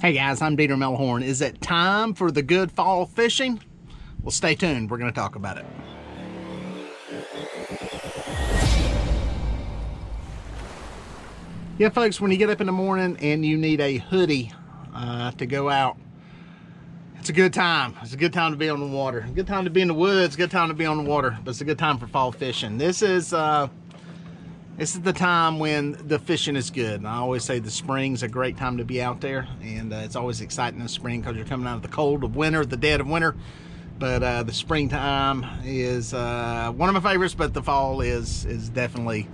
Hey guys, I'm Dieter Melhorn. Is it time for the good fall fishing? Well, stay tuned. We're going to talk about it. Yeah, folks, when you get up in the morning and you need a hoodie to go out, it's a good time. It's a good time to be on the water. A good time to be in the woods. A good time to be on the water. But it's a good time for fall fishing. This is the time when the fishing is good. And I always say the spring's a great time to be out there, and it's always exciting in the spring because you're coming out of the cold of winter, the dead of winter. But the springtime is one of my favorites, but the fall is definitely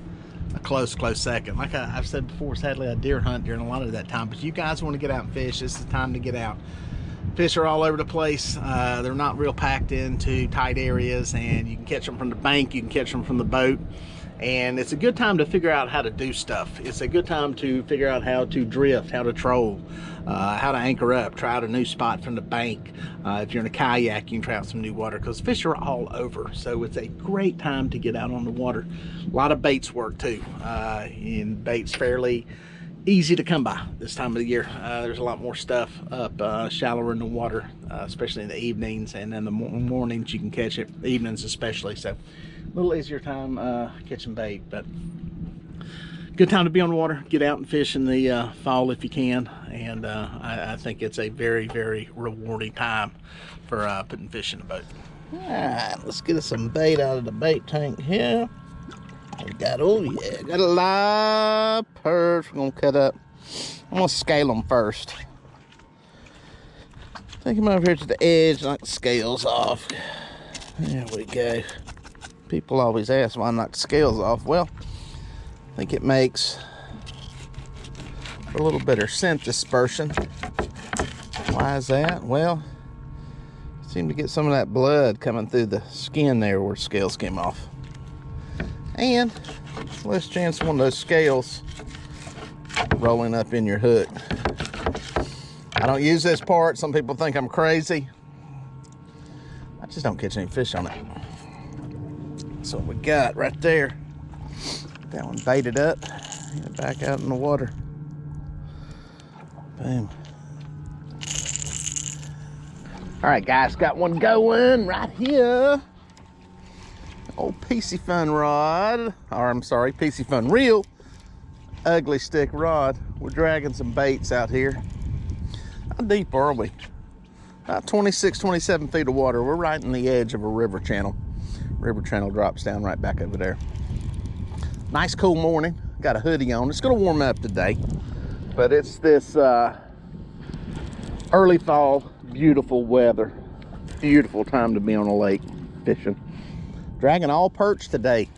a close second. Like I've said before, sadly I deer hunt during a lot of that time, but you guys want to get out and fish, this is the time to get out. Fish are all over the place. They're not real packed into tight areas, and you can catch them from the bank, you can catch them from the boat. And it's a good time to figure out how to do stuff. It's a good time to figure out how to drift, how to troll, how to anchor up, try out a new spot from the bank. If you're in a kayak, you can try out some new water because fish are all over. So it's a great time to get out on the water. A lot of baits work too. And baits fairly easy to come by this time of the year. There's a lot more stuff up shallower in the water, especially in the evenings, and in the mornings you can catch it, evenings especially. So a little easier time catching bait, but good time to be on the water. Get out and fish in the fall if you can, and I think it's a very rewarding time for putting fish in the boat. All right, let's get us some bait out of the bait tank here. We got, oh yeah, got a live perch. We're gonna cut up. I'm gonna scale them first. Take them over here to the edge, knock the scales off. There we go. People always ask why I knock the scales off. Well, I think it makes a little better scent dispersion. Why is that? Well, I seem to get some of that blood coming through the skin there where the scales came off. And less chance of one of those scales rolling up in your hook. I don't use this part. Some people think I'm crazy. I just don't catch any fish on it. That's what we got right there. That one baited up. Get back out in the water. Boom. All right, guys, got one going right here. Old PC Fun rod, or I'm sorry, PC Fun reel, ugly stick rod. We're dragging some baits out here. How deep are we? About 26, 27 feet of water. We're right in the edge of a river channel. River channel drops down right back over there. Nice cool morning. Got a hoodie on. It's gonna warm up today, but it's this early fall, beautiful weather. Beautiful time to be on a lake fishing. Dragging all perch today.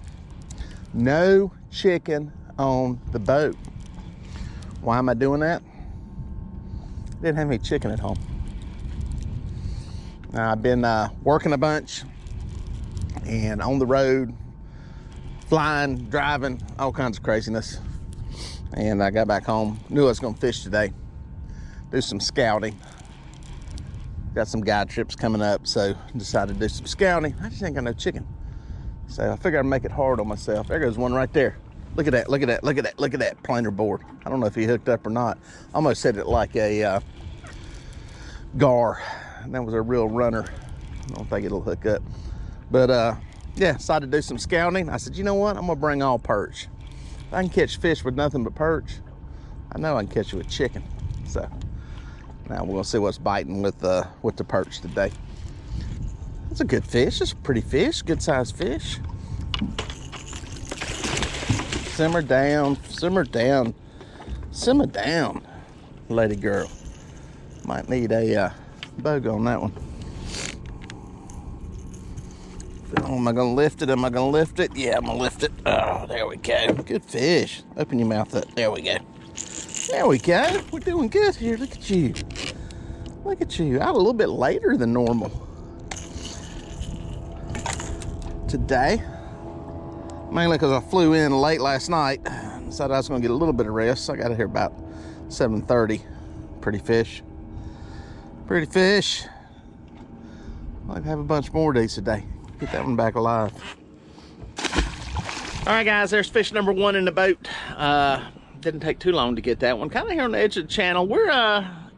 No chicken on the boat. Why am I doing that? Didn't have any chicken at home. I've been working a bunch and on the road, flying, driving, all kinds of craziness. And I got back home, knew I was gonna fish today, do some scouting. Got some guide trips coming up, so decided to do some scouting. I just ain't got no chicken. So I figured I'd make it hard on myself. There goes one right there. Look at that, look at that, look at that, look at that planer board. I don't know if he hooked up or not. I almost said it like a gar. And that was a real runner. I don't think it'll hook up. But yeah, decided to do some scouting. I said, you know what? I'm gonna bring all perch. If I can catch fish with nothing but perch, I know I can catch it with chicken. So now we're gonna see what's biting with the perch today. It's a good fish. It's a pretty fish. Good sized fish. Simmer down. Simmer down. Simmer down, lady girl. Might need a boga on that one. Oh, am I gonna lift it? Am I gonna lift it? Yeah, I'm gonna lift it. Oh, there we go. Good fish. Open your mouth up. There we go. There we go. We're doing good here. Look at you. Look at you. Out a little bit later than normal today, mainly because I flew in late last night. Decided I was going to get a little bit of rest, so I got here about 7:30. Pretty fish. Pretty fish. I'd like to have a bunch more of these today. Get that one back alive. All right, guys, there's fish number one in the boat. Didn't take too long to get that one. Kind of here on the edge of the channel. We're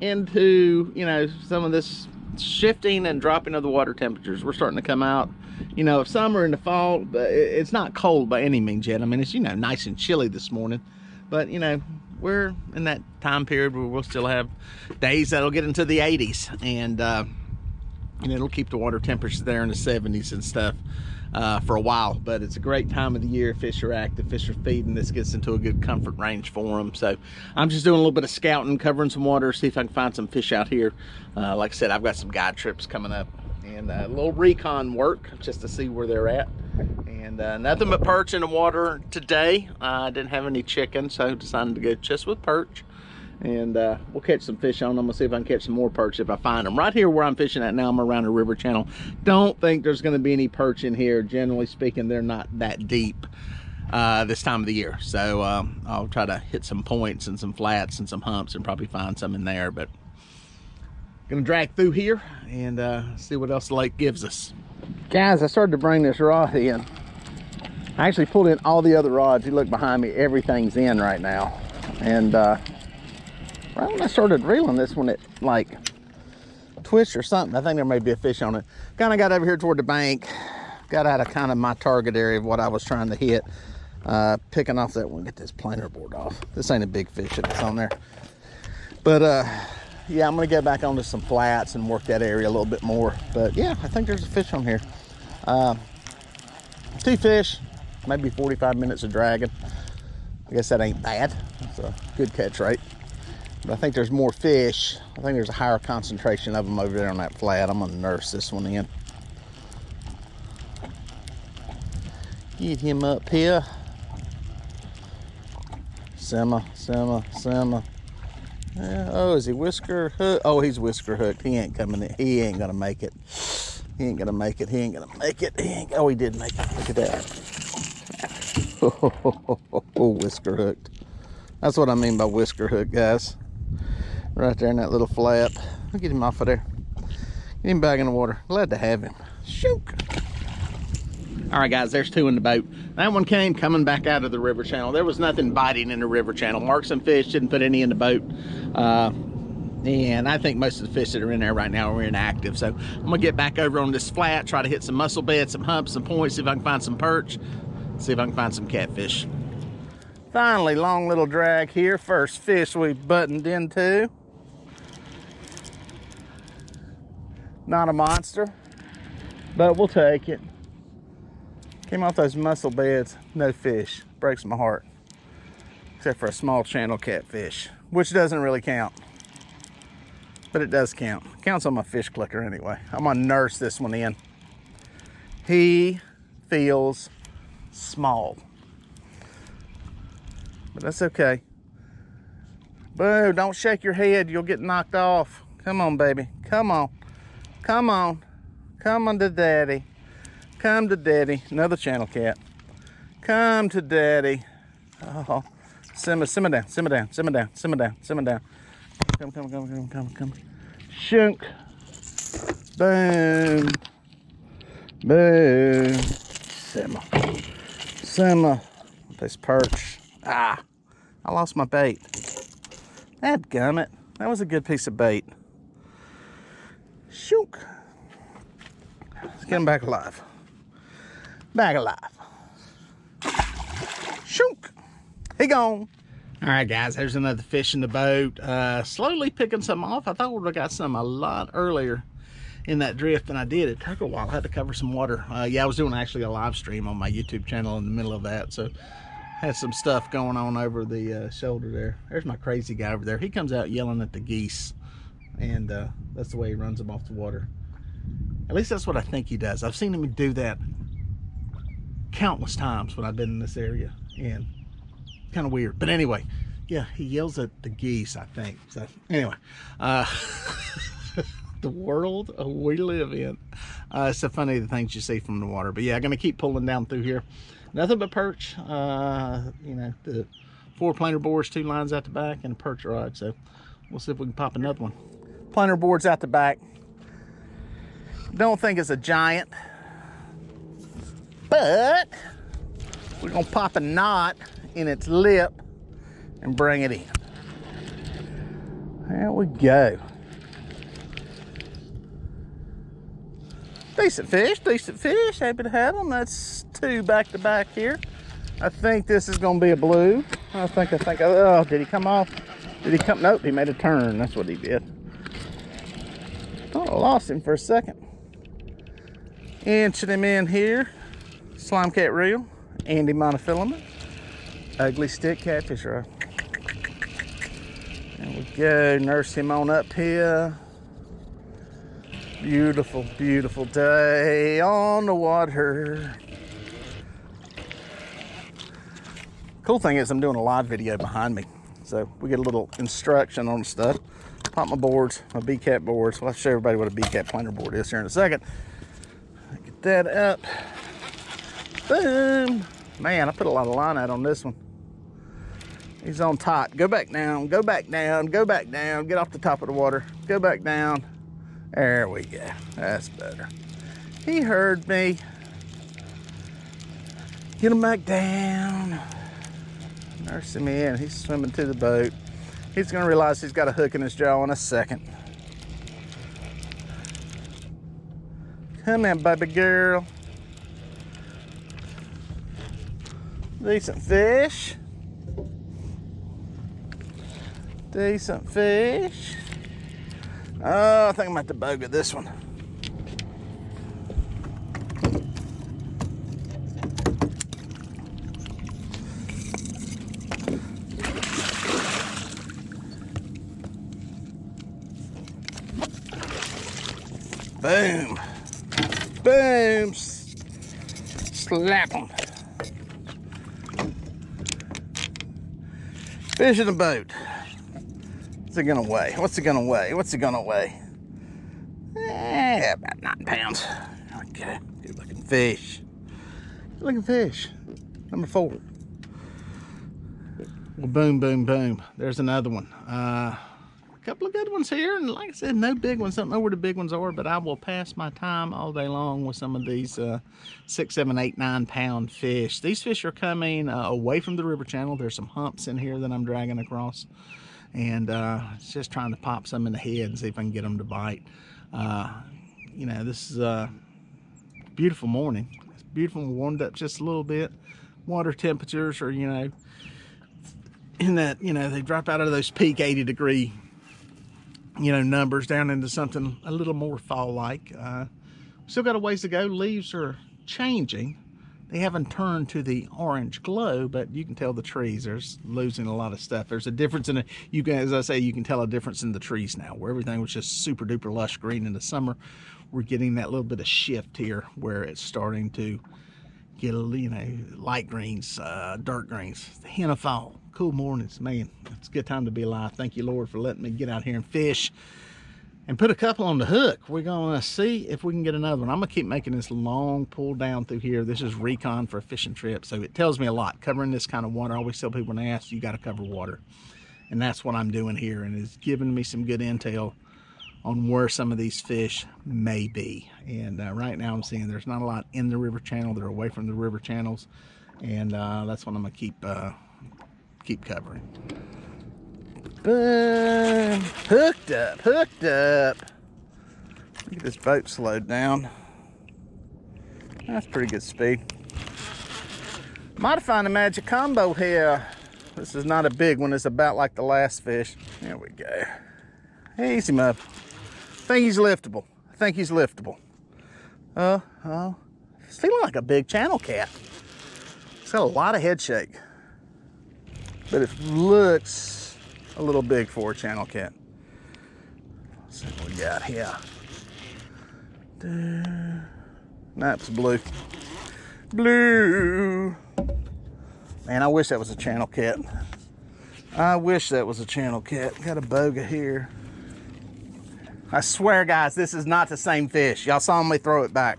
into, you know, some of this shifting and dropping of the water temperatures. We're starting to come out, you know, of summer and the fall, but it's not cold by any means yet. I mean, it's, you know, nice and chilly this morning, but you know, we're in that time period where we'll still have days that'll get into the 80s, and it'll keep the water temperatures there in the 70s and stuff for a while. But it's a great time of the year. Fish are active, fish are feeding. This gets into a good comfort range for them. So I'm just doing a little bit of scouting, covering some water, see if I can find some fish out here. Like I said, I've got some guide trips coming up, and a little recon work just to see where they're at. And nothing but perch in the water today. I didn't have any chicken, so decided to go just with perch. And we'll catch some fish on them. We'll see if I can catch some more perch if I find them. Right here where I'm fishing at now, I'm around a river channel. Don't think there's going to be any perch in here. Generally speaking, they're not that deep this time of the year. So I'll try to hit some points and some flats and some humps and probably find some in there. But gonna drag through here and see what else the lake gives us. Guys, I started to bring this rod in. I actually pulled in all the other rods. You look behind me, everything's in right now. And right when I started reeling this one, it like twitched or something. I think there may be a fish on it. Kind of got over here toward the bank, got out of kind of my target area of what I was trying to hit. Picking off that one, get this planer board off. This ain't a big fish that's on there. But yeah, I'm gonna get back onto some flats and work that area a little bit more. But yeah, I think there's a fish on here. 2 fish, maybe 45 minutes of dragging. I guess that ain't bad. It's a good catch rate. But I think there's more fish. I think there's a higher concentration of them over there on that flat. I'm gonna nurse this one in. Get him up here. Simmer. Yeah, oh, is he whisker hooked? Oh, he's whisker hooked. He ain't coming in. He ain't gonna make it. He ain't gonna make it. Oh, he did make it. Look at that. Oh, whisker hooked. That's what I mean by whisker hook, guys. Right there in that little flap. I'll get him off of there. Get him back in the water. Glad to have him. Shoot. All right, guys, there's 2 in the boat. That one came coming back out of the river channel. There was nothing biting in the river channel. Marked some fish, didn't put any in the boat. And I think most of the fish that are in there right now are inactive. So I'm gonna get back over on this flat, try to hit some mussel beds, some humps, some points, see if I can find some perch, see if I can find some catfish. Finally, long little drag here. First fish we buttoned into. Not a monster, but we'll take it. Came off those mussel beds, no fish. Breaks my heart. Except for a small channel catfish, which doesn't really count. But it does count. Counts on my fish clicker anyway. I'm gonna nurse this one in. He feels small, but that's okay. Boo, don't shake your head, you'll get knocked off. Come on, baby, come on. Come on to daddy. Come to daddy. Another channel cat. Come to daddy. Oh, simmer down. Come. Shunk. Boom. Simmer. This perch. Ah, I lost my bait. Dadgummit. That was a good piece of bait. Shook. Let's get him back alive. Shook. He gone. All right, guys, there's another fish in the boat. Slowly picking some off. I thought we would have got some a lot earlier in that drift than I did. It took a while. I had to cover some water. Yeah, I was doing actually a live stream on my YouTube channel in the middle of that, so had some stuff going on over the shoulder there. There's my crazy guy over there. He comes out yelling at the geese, and that's the way he runs them off the water. At least that's what I think he does. I've seen him do that countless times when I've been in this area, and kind of weird. But anyway, yeah, he yells at the geese, I think. So anyway, the world we live in. It's so funny the things you see from the water. But yeah, I'm gonna keep pulling down through here. Nothing but perch. You know, the 4 planer boards, 2 lines out the back, and a perch rod. So we'll see if we can pop another one. Planer boards out the back. Don't think it's a giant, but we're gonna pop a knot in its lip and bring it in. There There we go. Decent fish, decent fish. Happy to have them. That's 2 back to back here. I think this is going to be a blue. I think, oh, did he come off? Did he come? Nope, he made a turn. That's what he did. Oh, I lost him for a second. Inching him in here. Slime cat reel. Andy monofilament. Ugly stick catfish rod. There we go. Nurse him on up here. Beautiful, beautiful day on the water. Cool thing is I'm doing a live video behind me, so we get a little instruction on stuff. Pop my boards, my B-cap boards. Well, I'll show everybody what a B-cap planer board is here in a second. Get that up. Boom. Man, I put a lot of line out on this one. He's on top. Go back down, go back down, go back down. Get off the top of the water. Go back down. There we go. That's better. He heard me. Get him back down. Nurse him in. He's swimming to the boat. He's going to realize he's got a hook in his jaw in a second. Come in, baby girl. Decent fish. Decent fish. Oh, I think I'm at the boat with this one. Boom. Boom. Slap them. Fish in the boat. What's it gonna weigh? What's it gonna weigh? What's it gonna weigh? About 9 pounds. Okay, good looking fish. Good looking fish. Number 4. Well, boom, boom, boom. There's another one. A couple of good ones here, and like I said, no big ones. Don't know where the big ones are, but I will pass my time all day long with some of these 6, 7, 8, 9 pound fish. These fish are coming away from the river channel. There's some humps in here that I'm dragging across, and it's just trying to pop some in the head and see if I can get them to bite. You know, this is a beautiful morning. It's beautiful, warmed up just a little bit. Water temperatures are, you know, in that, you know, they drop out of those peak 80-degree, you know, numbers down into something a little more fall-like. Still got a ways to go. Leaves are changing. They haven't turned to the orange glow, but you can tell the trees are losing a lot of stuff. There's a difference in it. You can, as I say, you can tell a difference in the trees now, where everything was just super duper lush green in the summer. We're getting that little bit of shift here where it's starting to get a, you know, light greens, dark greens. The hint of fall. Cool mornings, man. It's a good time to be alive. Thank you, Lord, for letting me get out here and fish and put a couple on the hook. We're gonna see if we can get another one. I'm gonna keep making this long pull down through here. This is recon for a fishing trip, so it tells me a lot. Covering this kind of water, I always tell people when they ask, you got to cover water, and that's what I'm doing here, and it's giving me some good intel on where some of these fish may be. And right now I'm seeing there's not a lot in the river channel. They're away from the river channels, and that's what I'm gonna keep covering. Boom. Hooked up, hooked up. Look at this boat slowed down. That's pretty good speed. Might find a magic combo here. This is not a big one. It's about like the last fish. There we go. Ease him up. I think he's liftable. I think he's liftable. Oh, it's feeling like a big channel cat. It's got a lot of head shake, but it looks a little big for a channel cat. Let's see what we got here. That's blue. Blue. Man, I wish that was a channel cat. I wish that was a channel cat. Got a boga here. I swear, guys, this is not the same fish. Y'all saw me throw it back.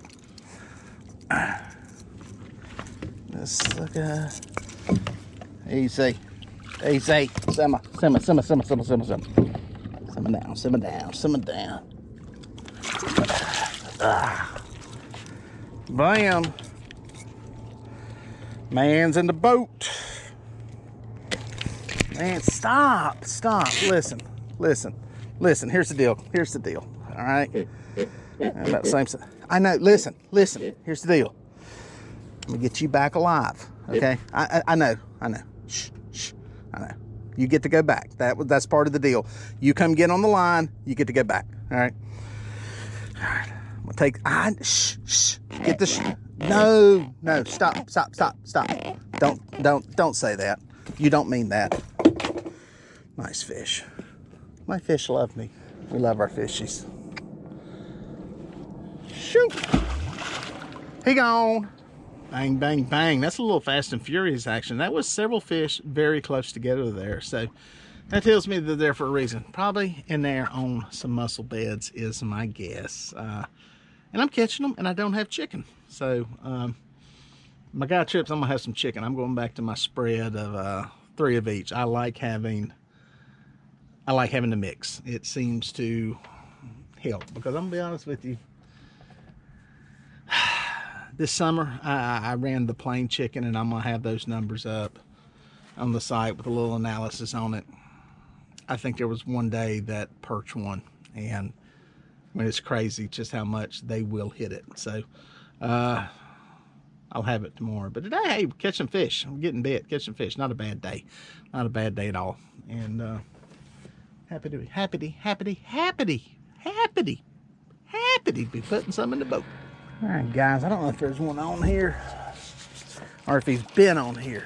Let's look at. Easy. Easy. Simmer, simmer, simmer, simmer, simmer, simmer, simmer. Simmer down, simmer down, simmer down. Bam. Man's in the boat. Man, stop, stop. Listen, listen. Listen, here's the deal. Here's the deal. All right. About the same size. I know. Listen. Here's the deal. I'm gonna get you back alive. Okay. I know. Shh. I know. You get to go back. That's part of the deal. You come get on the line. You get to go back. All right. I'm gonna take. Shh. Get this. No. Stop. Don't say that. You don't mean that. Nice fish. My fish love me. We love our fishies. Shoot. He gone. Bang, bang, bang. That's a little Fast and Furious action. That was several fish very close together there. So that tells me they're there for a reason. Probably in there on some mussel beds is my guess. And I'm catching them and I don't have chicken. So my guy trips, I'm gonna have some chicken. I'm going back to my spread of 3 of each. I like having the mix. It seems to help because I'm gonna be honest with you. This summer, I ran the plain chicken, and I'm going to have those numbers up on the site with a little analysis on it. I think there was one day that perch won, and I mean, it's crazy just how much they will hit it. So I'll have it tomorrow. But today, hey, catch some fish. I'm getting bit, catch some fish. Not a bad day. Not a bad day at all. And happy to be putting some in the boat. All right, guys, I don't know if there's one on here or if he's been on here.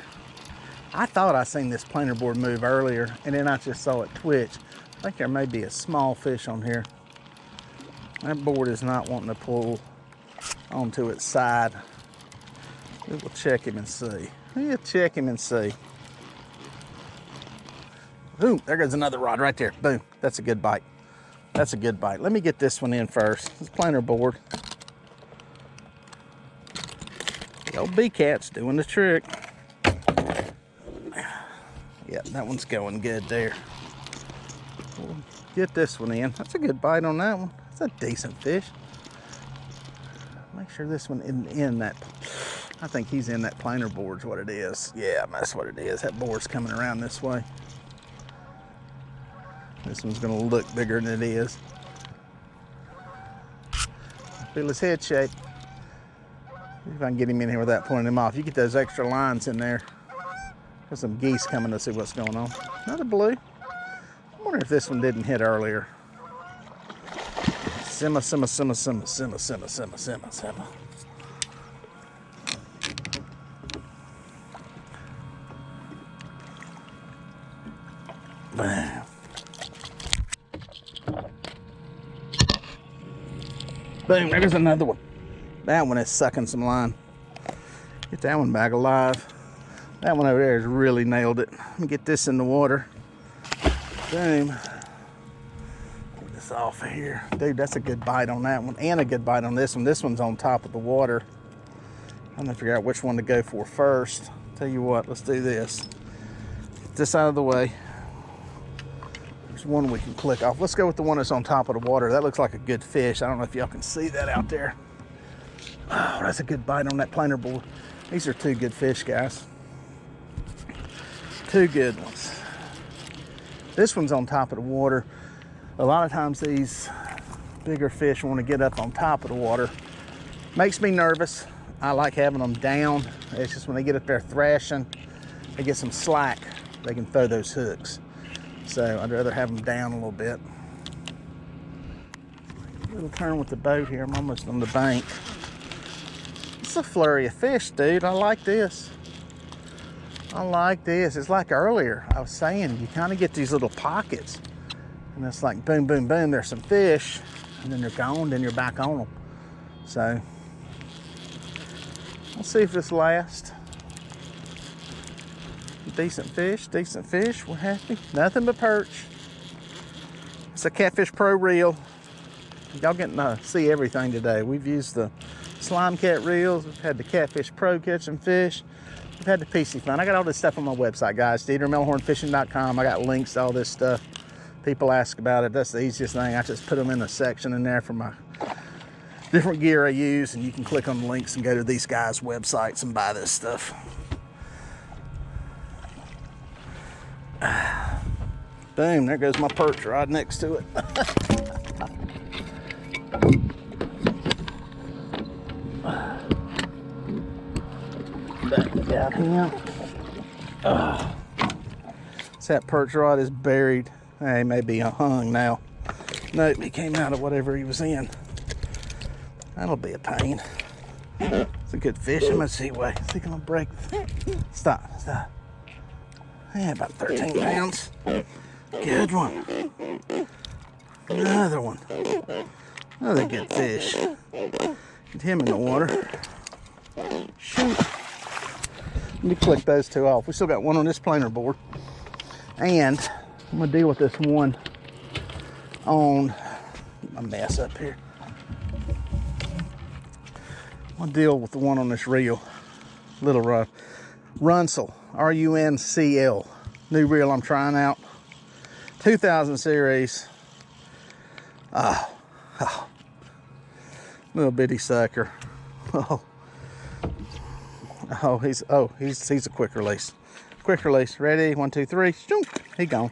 I thought I seen this planer board move earlier, and then I just saw it twitch. I think there may be a small fish on here. That board is not wanting to pull onto its side. We'll check him and see. We'll check him and see. Boom, there goes another rod right there. Boom, that's a good bite. That's a good bite. Let me get this one in first. This planer board. The old B-cat's doing the trick. Yep, that one's going good there. We'll get this one in. That's a good bite on that one. That's a decent fish. Make sure this one isn't in that. I think he's in that planer board's what it is. Yeah, that's what it is. That board's coming around this way. This one's gonna look bigger than it is. Feel his head shake. See if I can get him in here without pulling him off. You get those extra lines in there. There's some geese coming to see what's going on. Another blue. I wonder if this one didn't hit earlier. Simmer. Bam. Boom, there's another one. That one is sucking some line. Get that one back alive. That one over there has really nailed it. Let me get this in the water. Boom. Get this off of here. Dude, that's a good bite on that one and a good bite on this one. This one's on top of the water. I'm gonna figure out which one to go for first. Tell you what, let's do this. Get this out of the way. There's one we can click off. Let's go with the one that's on top of the water. That looks like a good fish. I don't know if y'all can see that out there. Oh, that's a good bite on that planer board. These are 2 good fish, guys. 2 good ones. This one's on top of the water. A lot of times these bigger fish want to get up on top of the water. Makes me nervous. I like having them down. It's just when they get up there thrashing, they get some slack, they can throw those hooks. So I'd rather have them down a little bit. Little turn with the boat here. I'm almost on the bank. It's a flurry of fish, dude. I like this. I like this. It's like earlier I was saying, you kind of get these little pockets, and it's like boom, boom, boom. There's some fish, and then they're gone. Then you're back on them. So let's see if this lasts. Decent fish. We're happy. Nothing but perch. It's a Catfish Pro reel. Y'all getting to see everything today. We've used the Slime Cat reels. We've had the Catfish Pro catching fish. We've had the PC Fun. I got all this stuff on my website, guys. DieterMelhornFishing.com. I got links to all this stuff. People ask about it. That's the easiest thing. I just put them in a section in there for my different gear I use, and you can click on the links and go to these guys' websites and buy this stuff. Boom, there goes my perch rod next to it. Back out him. So that perch rod is buried. He may be hung now. Nope, he came out of whatever he was in. That'll be a pain. It's a good fish. I'm gonna see what. Is he gonna break? Stop. Yeah, about 13 pounds. Good one. Another one. Another good fish. Get him in the water. Shoot. Let me click those two off. We still got one on this planer board. And I'm gonna deal with this one on a mess up here. I'm gonna deal with the one on this reel. Little rod. Runcel. R-U-N-C-L. New reel I'm trying out. 2000 series. Little bitty sucker. He's a quick release. Quick release. Ready? 1, 2, 3. Shoom. He gone.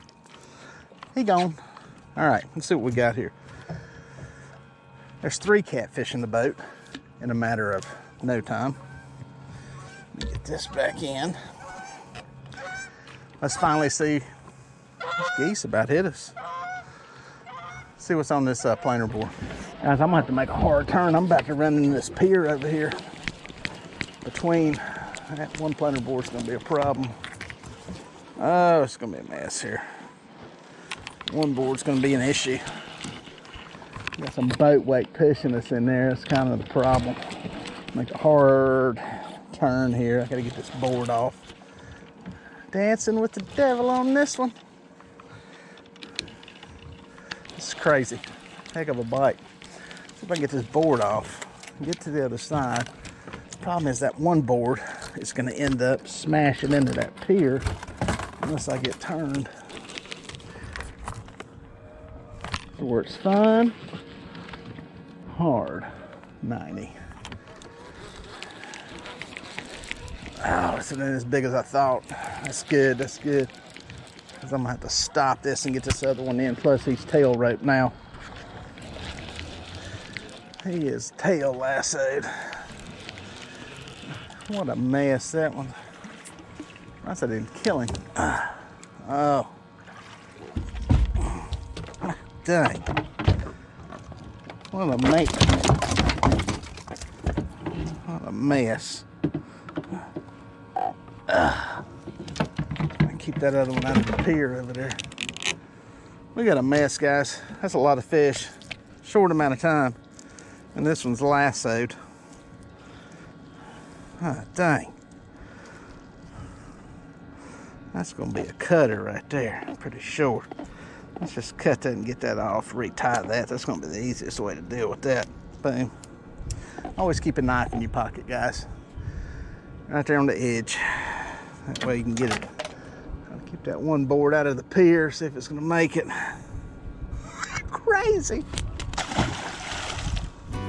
He gone. All right, let's see what we got here. There's 3 catfish in the boat in a matter of no time. Let me get this back in. Let's finally see. These geese about hit us. See what's on this planer board. Guys, I'm gonna have to make a hard turn. I'm about to run into this pier over here. Between that one planer board's gonna be a problem. Oh, it's gonna be a mess here. One board's gonna be an issue. Got some boat weight pushing us in there. It's kind of the problem. Make a hard turn here. I gotta get this board off. Dancing with the devil on this one. This is crazy. Heck of a bite. See if I can get this board off. Get to the other side. The problem is that one board is going to end up smashing into that pier unless I get turned. So where it's fun, hard, 90. Oh, it's not as big as I thought. That's good, that's good. Because I'm going to have to stop this and get this other one in. Plus he's tail roped now. He is tail lassoed. What a mess that one. I said I didn't kill him. Oh. Dang. What a mess. What a mess. Keep that other one out of the pier over there. We got a mess, guys. That's a lot of fish. Short amount of time. And this one's lassoed. Ah, dang. That's gonna be a cutter right there. I'm pretty sure. Let's just cut that and get that off, retie that. That's gonna be the easiest way to deal with that. Boom. Always keep a knife in your pocket, guys. Right there on the edge. That way you can get it. Keep that one board out of the pier, see if it's gonna make it. Crazy.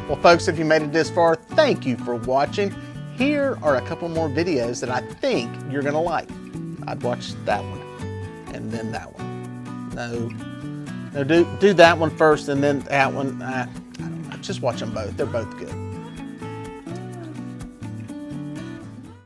Well, folks, if you made it this far, thank you for watching. Here are a couple more videos that I think you're gonna like. I'd watch that one and then that one. No, do that one first and then that one. I don't know. Just watch them both. They're both good.